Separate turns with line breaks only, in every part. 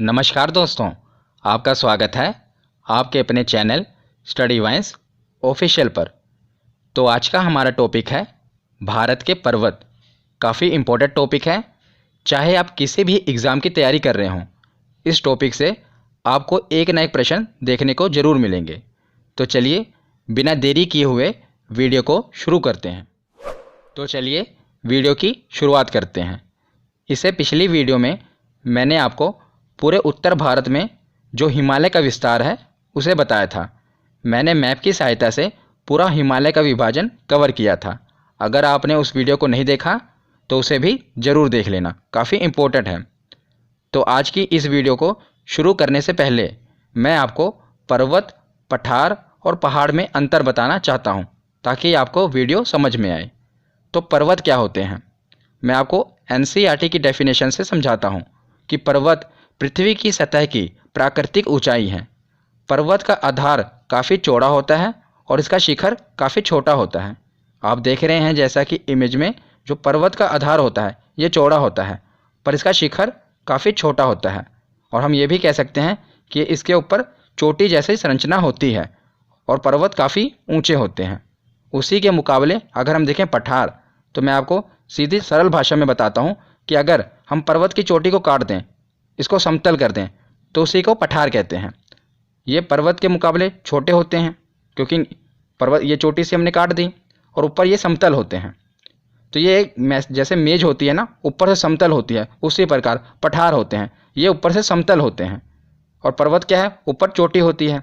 नमस्कार दोस्तों, आपका स्वागत है आपके अपने चैनल स्टडी वाइंस ऑफिशियल पर। तो आज का हमारा टॉपिक है भारत के पर्वत। काफ़ी इम्पोर्टेंट टॉपिक है, चाहे आप किसी भी एग्ज़ाम की तैयारी कर रहे हों, इस टॉपिक से आपको एक ना एक प्रश्न देखने को ज़रूर मिलेंगे। तो चलिए बिना देरी किए हुए वीडियो को शुरू करते हैं। तो चलिए वीडियो की शुरुआत करते हैं। इससे पिछली वीडियो में मैंने आपको पूरे उत्तर भारत में जो हिमालय का विस्तार है उसे बताया था। मैंने मैप की सहायता से पूरा हिमालय का विभाजन कवर किया था। अगर आपने उस वीडियो को नहीं देखा तो उसे भी ज़रूर देख लेना, काफ़ी इम्पोर्टेंट है। तो आज की इस वीडियो को शुरू करने से पहले मैं आपको पर्वत, पठार और पहाड़ में अंतर बताना चाहता हूँ, ताकि आपको वीडियो समझ में आए। तो पर्वत क्या होते हैं, मैं आपको एनसीईआरटी की डेफिनेशन से समझाता हूँ कि पर्वत पृथ्वी की सतह की प्राकृतिक ऊंचाई है। पर्वत का आधार काफ़ी चौड़ा होता है और इसका शिखर काफ़ी छोटा होता है। आप देख रहे हैं जैसा कि इमेज में जो पर्वत का आधार होता है ये चौड़ा होता है, पर इसका शिखर काफ़ी छोटा होता है। और हम ये भी कह सकते हैं कि इसके ऊपर चोटी जैसी संरचना होती है और पर्वत काफ़ी ऊंचे होते हैं। उसी के मुकाबले अगर हम देखें पठार, तो मैं आपको सीधी सरल भाषा में बताता हूँ कि अगर हम पर्वत की चोटी को काट दें, इसको समतल कर दें, तो उसी को पठार कहते हैं। ये पर्वत के मुकाबले छोटे होते हैं क्योंकि पर्वत ये चोटी से हमने काट दी और ऊपर ये समतल होते हैं। तो ये जैसे मेज होती है ना, ऊपर से समतल होती है, उसी प्रकार पठार होते हैं, ये ऊपर से समतल होते हैं। और पर्वत क्या है, ऊपर चोटी होती है।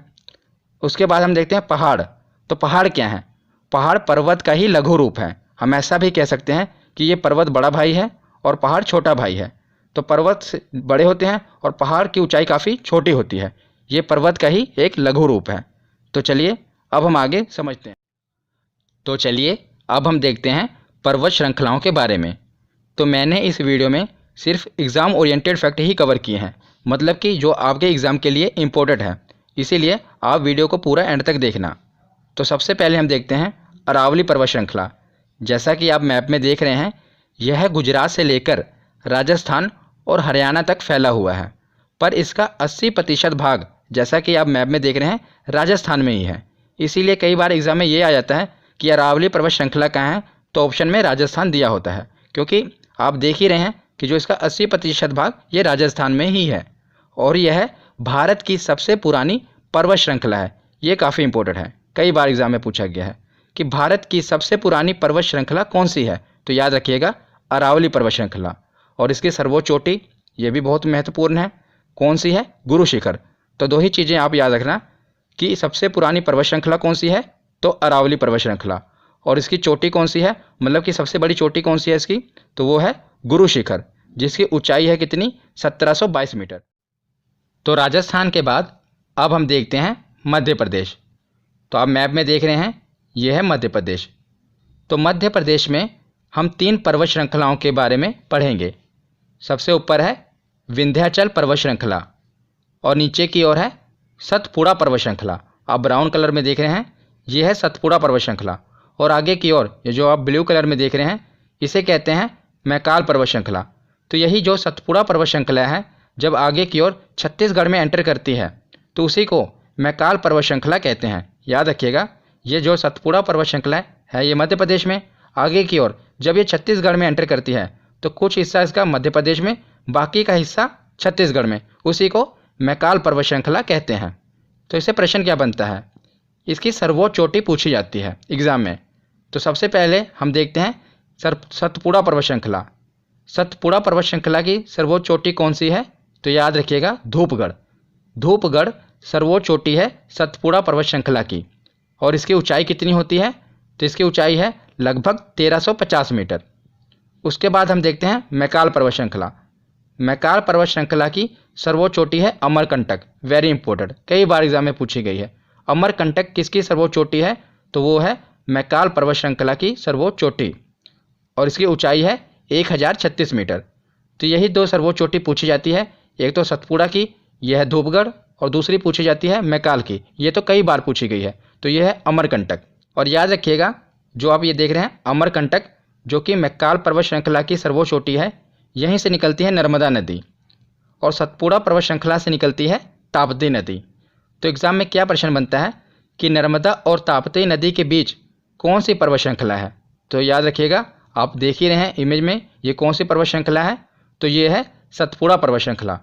उसके बाद हम देखते हैं पहाड़। तो पहाड़ क्या है, पहाड़ पर्वत का ही लघु रूप है। हम ऐसा भी कह सकते हैं कि ये पर्वत बड़ा भाई है और पहाड़ छोटा भाई है। तो पर्वत से बड़े होते हैं और पहाड़ की ऊंचाई काफ़ी छोटी होती है। ये पर्वत का ही एक लघु रूप है। तो चलिए अब हम आगे समझते हैं। तो चलिए अब हम देखते हैं पर्वत श्रृंखलाओं के बारे में। तो मैंने इस वीडियो में सिर्फ एग्ज़ाम ओरिएंटेड फैक्ट ही कवर किए हैं, मतलब कि जो आपके एग्ज़ाम के लिए इम्पोर्टेंट है। इसीलिए आप वीडियो को पूरा एंड तक देखना। तो सबसे पहले हम देखते हैं अरावली पर्वत श्रृंखला। जैसा कि आप मैप में देख रहे हैं, यह गुजरात से लेकर राजस्थान और हरियाणा तक फैला हुआ है, पर इसका 80% भाग, जैसा कि आप मैप में देख रहे हैं, राजस्थान में ही है। इसीलिए कई बार एग्ज़ाम में ये आ जाता है कि अरावली पर्वत श्रृंखला कहाँ है, तो ऑप्शन में राजस्थान दिया होता है, क्योंकि आप देख ही रहे हैं कि जो इसका 80% भाग ये राजस्थान में ही है। और यह भारत की सबसे पुरानी पर्वत श्रृंखला है। ये काफ़ी इंपॉर्टेंट है, कई बार एग्ज़ाम में पूछा गया है कि भारत की सबसे पुरानी पर्वत श्रृंखला कौन सी है। तो याद रखिएगा अरावली पर्वत श्रृंखला। और इसकी सर्वोच्च चोटी ये भी बहुत महत्वपूर्ण है, कौन सी है, गुरु शिखर। तो दो ही चीज़ें आप याद रखना कि सबसे पुरानी पर्वत श्रृंखला कौन सी है, तो अरावली पर्वत श्रृंखला। और इसकी चोटी कौन सी है, मतलब कि सबसे बड़ी चोटी कौन सी है इसकी, तो वो है गुरु शिखर, जिसकी ऊंचाई है कितनी, 1722 मीटर। तो राजस्थान के बाद अब हम देखते हैं मध्य प्रदेश। तो आप मैप में देख रहे हैं, ये है मध्य प्रदेश। तो मध्य प्रदेश में हम 3 पर्वत श्रृंखलाओं के बारे में पढ़ेंगे। सबसे ऊपर है विंध्याचल पर्वत श्रृंखला और नीचे की ओर है सतपुड़ा पर्वत श्रृंखला। आप ब्राउन कलर में देख रहे हैं, ये है सतपुड़ा पर्वत श्रृंखला। और आगे की ओर ये जो आप ब्लू कलर में देख रहे हैं, इसे कहते हैं मैकाल पर्वत श्रृंखला। तो यही जो सतपुड़ा पर्वत श्रृंखला है, जब आगे की ओर छत्तीसगढ़ में एंटर करती है तो उसी को मैकाल पर्वत श्रृंखला कहते हैं। याद रखिएगा, ये जो सतपुड़ा पर्वत श्रृंखला है ये मध्य प्रदेश में, आगे की ओर जब ये छत्तीसगढ़ में एंटर करती है तो कुछ हिस्सा इसका मध्य प्रदेश में, बाकी का हिस्सा छत्तीसगढ़ में, उसी को मैकाल पर्वत श्रृंखला कहते हैं। तो इससे प्रश्न क्या बनता है, इसकी सर्वोच्च चोटी पूछी जाती है एग्जाम में। तो सबसे पहले हम देखते हैं सतपुड़ा पर्वत श्रृंखला। सतपुड़ा पर्वत श्रृंखला की सर्वोच्च चोटी कौन सी है, तो याद रखिएगा धूपगढ़। धूपगढ़ सर्वोच्च चोटी है सतपुड़ा पर्वत श्रृंखला की। और इसकी ऊंचाई कितनी होती है, तो इसकी ऊंचाई है लगभग 1350 मीटर। उसके बाद हम देखते हैं मैकाल पर्वत श्रृंखला। मैकाल पर्वत श्रृंखला की सर्वोच्च चोटी है अमरकंटक। वेरी इंपॉर्टेंट, कई बार एग्जाम में पूछी गई है। अमरकंटक किसकी सर्वोच्च चोटी है, तो वो है मैकाल पर्वत श्रृंखला की सर्वोच्च चोटी। और इसकी ऊंचाई है 1036 मीटर। तो यही 2 सर्वोच्च चोटी पूछी जाती है, एक तो सतपुड़ा की, यह है धूपगढ़, और दूसरी पूछी जाती है मैकाल की। ये तो कई बार पूछी गई है। तो यह है अमरकंटक। और याद रखिएगा, जो आप ये देख रहे हैं अमरकंटक, जो कि मैकाल पर्वत श्रृंखला की सर्वोच्च चोटी है, यहीं से निकलती है नर्मदा नदी। और सतपुड़ा पर्वत श्रृंखला से निकलती है ताप्ती नदी। तो एग्जाम में क्या प्रश्न बनता है कि नर्मदा और ताप्ती नदी के बीच कौन सी पर्वत श्रृंखला है। तो याद रखिएगा, आप देख ही रहे हैं इमेज में, ये कौन सी पर्वत श्रृंखला है, तो ये है सतपुड़ा पर्वत श्रृंखला।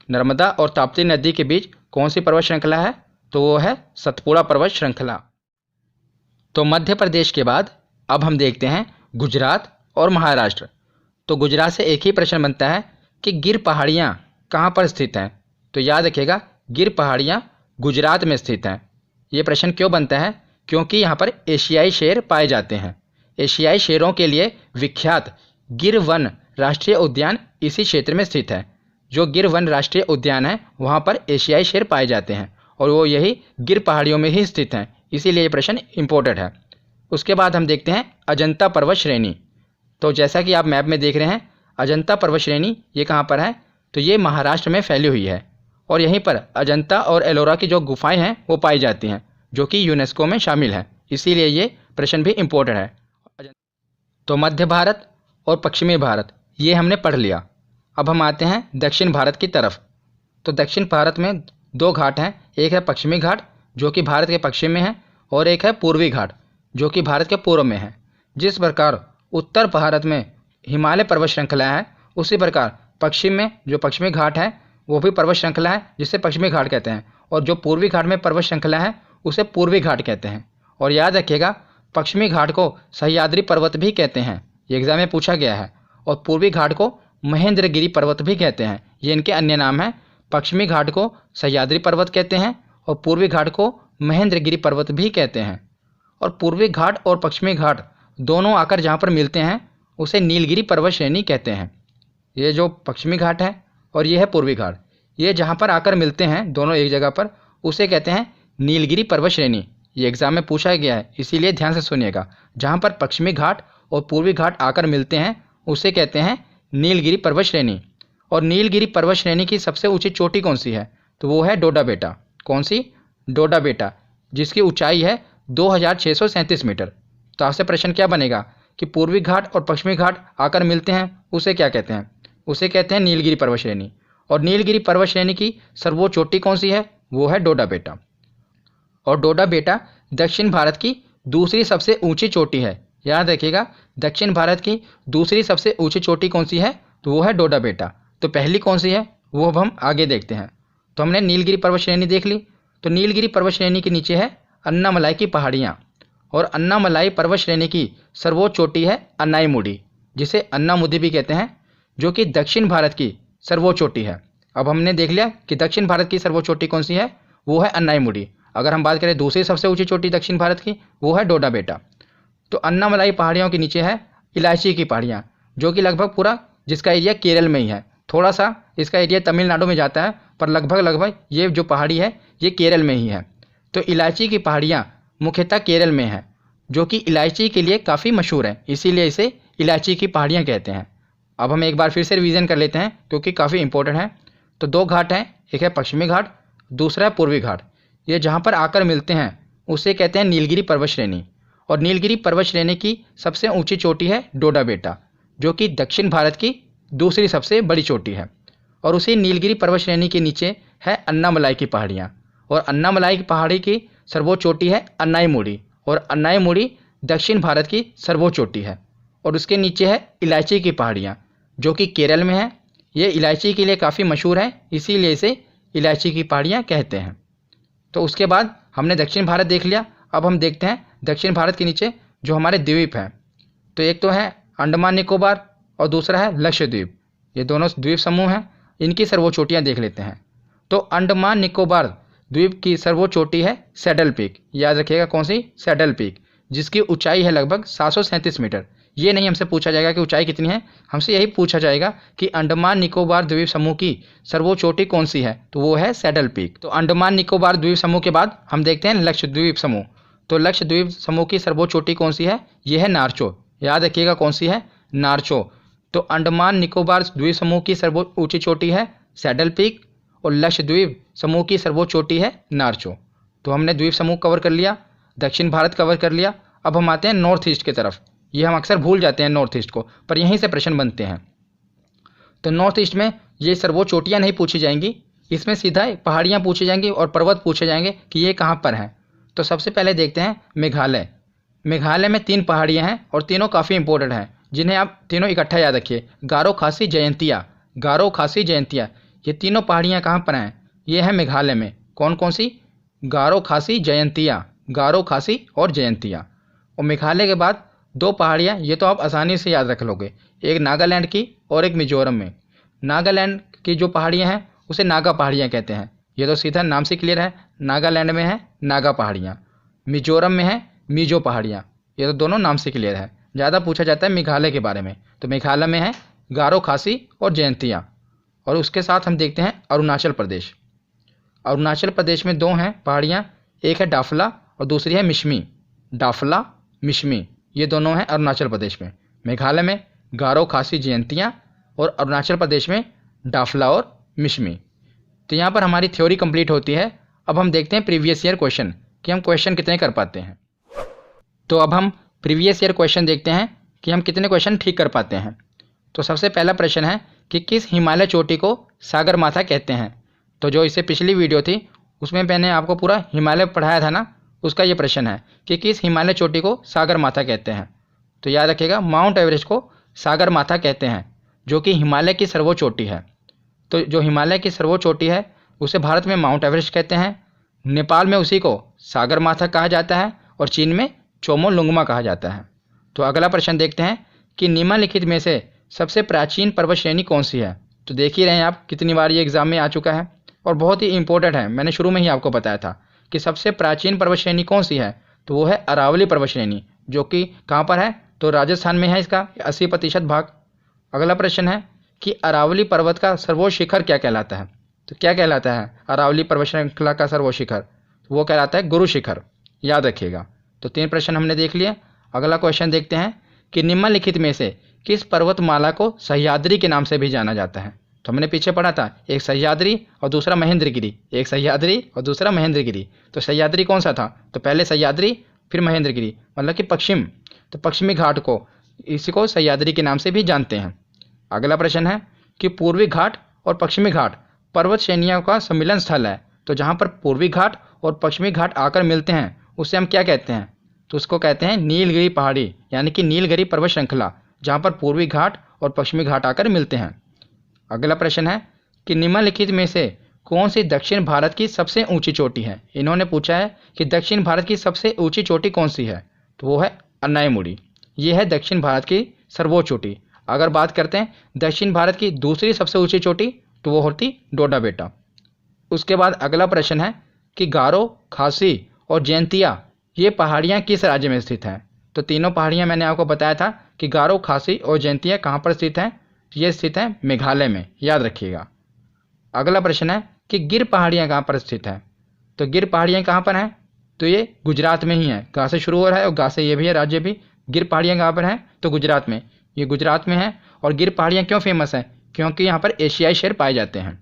नर्मदा और ताप्ती नदी के बीच कौन सी पर्वत श्रृंखला है, तो वो है सतपुड़ा पर्वत श्रृंखला। तो मध्य प्रदेश के बाद अब हम देखते हैं गुजरात और महाराष्ट्र। तो गुजरात से एक ही प्रश्न बनता है कि गिर पहाड़ियाँ कहाँ पर स्थित हैं। तो याद रखिएगा, गिर पहाड़ियाँ गुजरात में स्थित हैं। ये प्रश्न क्यों बनता है, क्योंकि यहाँ पर एशियाई शेर पाए जाते हैं। एशियाई शेरों के लिए विख्यात गिर वन राष्ट्रीय उद्यान इसी क्षेत्र में स्थित है। जो गिर वन राष्ट्रीय उद्यान है वहाँ पर एशियाई शेर पाए जाते हैं और वो यही गिर पहाड़ियों में ही स्थित हैं, इसीलिए ये प्रश्न इम्पोर्टेंट है। उसके बाद हम देखते हैं अजंता पर्वत श्रेणी। तो जैसा कि आप मैप में देख रहे हैं, अजंता पर्वत श्रेणी ये कहाँ पर है, तो ये महाराष्ट्र में फैली हुई है और यहीं पर अजंता और एलोरा की जो गुफाएं हैं वो पाई जाती हैं, जो कि यूनेस्को में शामिल है, इसीलिए ये प्रश्न भी इम्पोर्टेंट है। तो मध्य भारत और पश्चिमी भारत ये हमने पढ़ लिया। अब हम आते हैं दक्षिण भारत की तरफ। तो दक्षिण भारत में दो घाट हैं, एक है पश्चिमी घाट जो कि भारत के पश्चिम में है और एक है पूर्वी घाट जो कि भारत के पूर्व में है। जिस प्रकार उत्तर भारत में हिमालय पर्वत श्रृंखला है, उसी प्रकार पश्चिम में जो पश्चिमी घाट है वो भी पर्वत श्रृंखला है जिसे पश्चिमी घाट कहते हैं, और जो पूर्वी घाट में पर्वत श्रृंखला है उसे पूर्वी घाट कहते हैं। और याद रखिएगा, पश्चिमी घाट को सह्याद्री पर्वत भी कहते हैं, ये एग्जाम में पूछा गया है, और पूर्वी घाट को महेंद्रगिरी पर्वत भी कहते हैं। ये इनके अन्य नाम हैं। पश्चिमी घाट को सह्याद्री पर्वत कहते हैं और पूर्वी घाट को महेंद्रगिरी पर्वत भी कहते हैं। और पूर्वी घाट और पश्चिमी घाट दोनों आकर जहाँ पर मिलते हैं उसे नीलगिरी पर्वत श्रेणी कहते हैं। ये जो पश्चिमी घाट है और ये है पूर्वी घाट, ये जहाँ पर आकर मिलते हैं दोनों एक जगह पर, उसे कहते हैं नीलगिरी पर्वत श्रेणी। ये एग्जाम में पूछा गया है, इसीलिए ध्यान से सुनिएगा। जहाँ पर पश्चिमी घाट और पूर्वी घाट आकर मिलते हैं उसे कहते हैं नीलगिरी पर्वत श्रेणी। और नीलगिरी पर्वत श्रेणी की सबसे ऊंची चोटी कौन सी है, तो वो है डोडा बेटा। कौन सी? डोडा बेटा, जिसकी ऊंचाई है 2637 मीटर। तो आपसे प्रश्न क्या बनेगा कि पूर्वी घाट और पश्चिमी घाट आकर मिलते हैं उसे क्या कहते हैं, उसे कहते हैं नीलगिरी पर्वत श्रेणी। और नीलगिरी पर्वत श्रेणी की सर्वोच्च चोटी कौन सी है, वो है डोडा बेटा। और डोडा बेटा दक्षिण भारत की दूसरी सबसे ऊंची चोटी है। याद रखिएगा, दक्षिण भारत की दूसरी सबसे ऊंची चोटी कौन सी है, तो वो है डोडा बेटा। तो पहली कौन सी है वो अब हम आगे देखते हैं। तो हमने नीलगिरी पर्वत श्रेणी देख ली। तो नीलगिरी पर्वत श्रेणी के नीचे है अन्नामलाई की पहाड़ियाँ, और अन्नामलाई पर्वत श्रेणी की सर्वोच्च चोटी है अन्नाईमुडी, जिसे अन्नामुदी भी कहते हैं, जो कि दक्षिण भारत की सर्वोच्च चोटी है। अब हमने देख लिया कि दक्षिण भारत की सर्वोच्च चोटी कौन सी है, वो है अन्नाईमुडी। अगर हम बात करें दूसरी सबसे ऊंची चोटी दक्षिण भारत की, वो है डोडा बेटा। तो अन्नामलाई पहाड़ियों के नीचे है इलायची की पहाड़ियाँ, जो कि लगभग पूरा जिसका एरिया केरल में ही है। थोड़ा सा इसका एरिया तमिलनाडु में जाता है, पर लगभग ये जो पहाड़ी है ये केरल में ही है। तो इलायची की पहाड़ियाँ मुख्यतः केरल में है, जो कि इलायची के लिए काफ़ी मशहूर है, इसीलिए इसे इलायची की पहाड़ियाँ कहते हैं। अब हम एक बार फिर से रिवीजन कर लेते हैं क्योंकि काफ़ी इंपॉर्टेंट है। तो दो घाट हैं, एक है पश्चिमी घाट, दूसरा है पूर्वी घाट। ये जहाँ पर आकर मिलते हैं उसे कहते हैं नीलगिरी पर्वत श्रेणी। और नीलगिरी पर्वत श्रेणी की सबसे ऊंची चोटी है डोडा बेटा, जो कि दक्षिण भारत की दूसरी सबसे बड़ी चोटी है। और उसी नीलगिरी पर्वत श्रेणी के नीचे है अन्नामलाई की पहाड़ियाँ, और अन्नामलाई की पहाड़ी की सर्वोच्च चोटी है अन्नाईमुडी, और अन्नाईमुडी दक्षिण भारत की सर्वोच्च चोटी है। और उसके नीचे है इलायची की पहाड़ियाँ, जो कि केरल में है। ये इलायची के लिए काफ़ी मशहूर है, इसीलिए इसे इलायची की पहाड़ियाँ कहते हैं। तो उसके बाद हमने दक्षिण भारत देख लिया। अब हम देखते हैं दक्षिण भारत के नीचे जो हमारे द्वीप हैं। तो एक तो है अंडमान निकोबार और दूसरा है लक्षद्वीप। ये दोनों द्वीप समूह हैं, इनकी सर्वोच्च चोटियाँ देख लेते हैं। तो अंडमान निकोबार द्वीप की सर्वोच्च चोटी है सैडल पीक। याद रखिएगा कौन सी? सैडल पीक, जिसकी ऊंचाई है लगभग 737 मीटर। ये नहीं हमसे पूछा जाएगा कि ऊंचाई कितनी है, हमसे यही पूछा जाएगा कि अंडमान निकोबार द्वीप समूह की सर्वोच्च चोटी कौन सी है, तो वो है सैडल पीक। तो अंडमान निकोबार द्वीप समूह के बाद हम देखते हैं लक्षद्वीप समूह। तो लक्षद्वीप समूह की सर्वोच्च चोटी कौन सी है, ये है नारचो। याद रखिएगा कौन सी है, नारचो। तो अंडमान निकोबार द्वीप समूह की सर्वोच्च ऊंची चोटी है सैडल पीक, और लक्षद्वीप समूह की सर्वोच्च चोटी है नारचो। तो हमने द्वीप समूह कवर कर लिया, दक्षिण भारत कवर कर लिया। अब हम आते हैं नॉर्थ ईस्ट की तरफ। ये हम अक्सर भूल जाते हैं नॉर्थ ईस्ट को, पर यहीं से प्रश्न बनते हैं। तो नॉर्थ ईस्ट में ये सर्वोच्च चोटियाँ नहीं पूछी जाएंगी, इसमें सीधा पहाड़ियाँ पूछी जाएंगी और पर्वत पूछे जाएंगे कि ये कहाँ पर हैं। तो सबसे पहले देखते हैं मेघालय। मेघालय में 3 पहाड़ियाँ हैं और तीनों काफ़ी इंपॉर्टेंट हैं, जिन्हें आप तीनों इकट्ठा याद रखिए। गारो, खासी, जयंतिया। गारो, खासी, जयंतिया, ये तीनों पहाड़ियाँ कहाँ पर हैं? ये है मेघालय में। कौन कौन सी? गारो, खासी, जयंतिया। गारो, खासी और जयंतिया। और मेघालय के बाद 2 पहाड़ियाँ, ये तो आप आसानी से याद रख लोगे, एक नागालैंड की और एक मिजोरम में। नागालैंड की जो पहाड़ियाँ हैं उसे नागा पहाड़ियाँ कहते हैं, ये तो सीधा नाम से क्लियर है। नागालैंड में है नागा पहाड़ियाँ, मिजोरम में है मिजो पहाड़ियाँ, ये तो दोनों नाम से क्लियर है। ज़्यादा पूछा जाता है मेघालय के बारे में, तो मेघालय में है गारो, खासी और जयंतिया। और उसके साथ हम देखते हैं अरुणाचल प्रदेश। अरुणाचल प्रदेश में 2 हैं पहाड़ियाँ, एक है डाफला और दूसरी है मिशमी। डाफला, मिशमी, ये दोनों हैं अरुणाचल प्रदेश में। मेघालय में गारो, खासी, जयंतिया और अरुणाचल प्रदेश में डाफला और मिशमी। तो यहाँ पर हमारी थ्योरी कंप्लीट होती है। अब हम देखते हैं प्रीवियस ईयर क्वेश्चन कि हम क्वेश्चन कितने कर पाते हैं। तो अब हम प्रीवियस ईयर क्वेश्चन देखते हैं कि हम कितने क्वेश्चन ठीक कर पाते हैं। तो सबसे पहला प्रश्न है कि किस हिमालय चोटी को सागरमाथा कहते हैं। तो जो इससे पिछली वीडियो थी उसमें मैंने आपको पूरा हिमालय पढ़ाया था ना, उसका ये प्रश्न है कि किस हिमालय चोटी को सागरमाथा कहते हैं। तो याद रखिएगा, माउंट एवरेस्ट को सागरमाथा कहते हैं, जो कि हिमालय की सर्वोच्च चोटी है। तो जो हिमालय की सर्वोच्च चोटी है उसे भारत में माउंट एवरेस्ट कहते हैं, नेपाल में उसी को सागरमाथा कहा जाता है और चीन में चोमोलुंगमा कहा जाता है। तो अगला प्रश्न देखते हैं कि निम्नलिखित में से सबसे प्राचीन पर्वत श्रेणी कौन सी है। तो देख ही रहे हैं आप कितनी बार ये एग्जाम में आ चुका है और बहुत ही इंपॉर्टेंट है। मैंने शुरू में ही आपको बताया था कि सबसे प्राचीन पर्वत श्रेणी कौन सी है, तो वो है अरावली पर्वत श्रेणी, जो कि कहाँ पर है, तो राजस्थान में है इसका 80% भाग। अगला प्रश्न है कि अरावली पर्वत का सर्वोच्च शिखर क्या कहलाता है। तो क्या कहलाता है अरावली पर्वत श्रृंखला का सर्वोच्च शिखर? वो कहलाता है गुरु शिखर, याद रखिएगा। तो 3 प्रश्न हमने देख लिए। अगला क्वेश्चन देखते हैं कि निम्नलिखित में से किस पर्वतमाला को सह्याद्री के नाम से भी जाना जाता है। तो हमने पीछे पढ़ा था, एक सह्याद्री और दूसरा महेंद्रगिरी, एक सह्याद्री और दूसरा महेंद्रगिरी। तो सह्याद्री कौन सा था? तो पहले सह्याद्री फिर महेंद्रगिरी, मतलब कि पश्चिम। तो पश्चिमी घाट को, इसी को सह्याद्री के नाम से भी जानते हैं। अगला प्रश्न है कि पूर्वी घाट और पश्चिमी घाट पर्वत श्रेणियों का सम्मिलन स्थल है। तो जहाँ पर पूर्वी घाट और पश्चिमी घाट आकर मिलते हैं उसे हम क्या कहते हैं? तो उसको कहते हैं नीलगिरी पहाड़ी, यानी कि नीलगिरी पर्वत श्रृंखला, जहाँ पर पूर्वी घाट और पश्चिमी घाट आकर मिलते हैं। अगला प्रश्न है कि निम्नलिखित में से कौन सी दक्षिण भारत की सबसे ऊंची चोटी है। इन्होंने पूछा है कि दक्षिण भारत की सबसे ऊंची चोटी कौन सी है, तो वो है अन्नायमुड़ी। ये है दक्षिण भारत की सर्वोच्च चोटी। अगर बात करते हैं दक्षिण भारत की दूसरी सबसे ऊंची चोटी, तो वो होती डोडा बेटा। उसके बाद अगला प्रश्न है कि गारो, खासी और जयंतिया ये पहाड़ियाँ किस राज्य में स्थित हैं। तो तीनों पहाड़ियाँ मैंने आपको बताया था कि गारो, खासी और जयंतिया कहाँ पर स्थित हैं। ये स्थित हैं मेघालय में, याद रखिएगा। अगला प्रश्न है कि गिर पहाड़ियाँ कहाँ पर स्थित हैं। तो गिर पहाड़ियाँ कहाँ पर हैं? तो ये गुजरात में ही हैं। गा से शुरू हो रहा है और गा से ये भी है राज्य भी। गिर पहाड़ियाँ कहाँ पर हैं? तो गुजरात में। ये गुजरात में है। और गिर पहाड़ियाँ क्यों फेमस हैं? क्योंकि यहाँ पर एशियाई शेर पाए जाते हैं।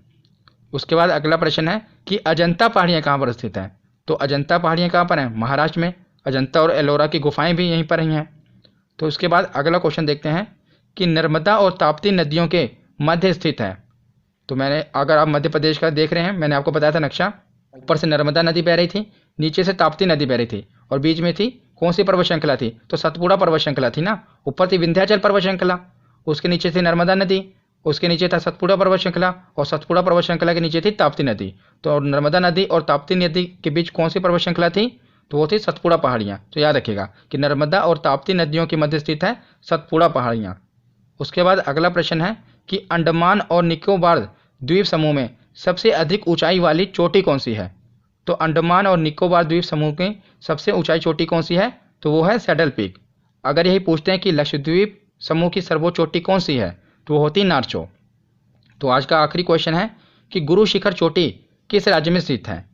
उसके बाद अगला प्रश्न है कि अजंता पहाड़ियाँ कहाँ पर स्थित हैं। तो अजंता पहाड़ियाँ कहाँ पर हैं? महाराष्ट्र में। अजंता और एलोरा की गुफाएं भी यहीं पर ही हैं। तो उसके बाद अगला क्वेश्चन देखते हैं कि नर्मदा और ताप्ती नदियों के मध्य स्थित है। तो मैंने, अगर आप मध्य प्रदेश का देख रहे हैं, मैंने आपको बताया था नक्शा, ऊपर से नर्मदा नदी बह रही थी, नीचे से ताप्ती नदी बह रही थी और बीच में थी कौन सी पर्वत श्रृंखला थी? तो सतपुड़ा पर्वत श्रृंखला थी ना। ऊपर थी विंध्याचल पर्वत श्रृंखला, उसके नीचे थी नर्मदा नदी, उसके नीचे था सतपुड़ा पर्वत श्रृंखला और सतपुड़ा पर्वत श्रृंखला के नीचे थी ताप्ती नदी। तो नर्मदा नदी और ताप्ती नदी के बीच कौन सी पर्वत श्रृंखला थी? तो वो थी सतपुड़ा पहाड़ियाँ। तो याद रखिएगा कि नर्मदा और ताप्ती नदियों के मध्य स्थित है सतपुड़ा पहाड़ियाँ। उसके बाद अगला प्रश्न है कि अंडमान और निकोबार द्वीप समूह में सबसे अधिक ऊंचाई वाली चोटी कौन सी है। तो अंडमान और निकोबार द्वीप समूह की सबसे ऊंचाई चोटी कौन सी है? तो वो है सैडल पीक। अगर यही पूछते हैं कि लक्षद्वीप समूह की सर्वोच्च चोटी कौन सी है, तो वो होती नारचो। तो आज का आखिरी क्वेश्चन है कि गुरु शिखर चोटी किस राज्य में स्थित है।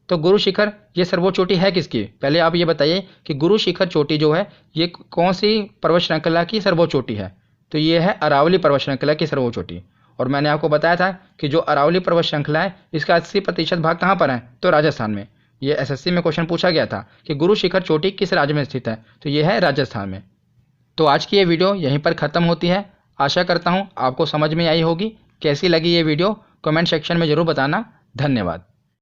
तो गुरु शिखर ये सर्वोच्च चोटी है किसकी? पहले आप ये बताइए कि गुरु शिखर चोटी जो है ये कौन सी पर्वत श्रृंखला की सर्वोच्च चोटी है। तो ये है अरावली पर्वत श्रृंखला की सर्वोच्च चोटी। और मैंने आपको बताया था कि जो अरावली पर्वत श्रृंखला है इसका 80% भाग कहाँ पर है? तो राजस्थान में। ये एसएससी में क्वेश्चन पूछा गया था कि गुरु शिखर चोटी किस राज्य में स्थित है, तो ये है राजस्थान में। तो आज की ये वीडियो यहीं पर ख़त्म होती है। आशा करता हूँ आपको समझ में आई होगी कैसी लगी ये वीडियो कमेंट सेक्शन में ज़रूर बताना। धन्यवाद।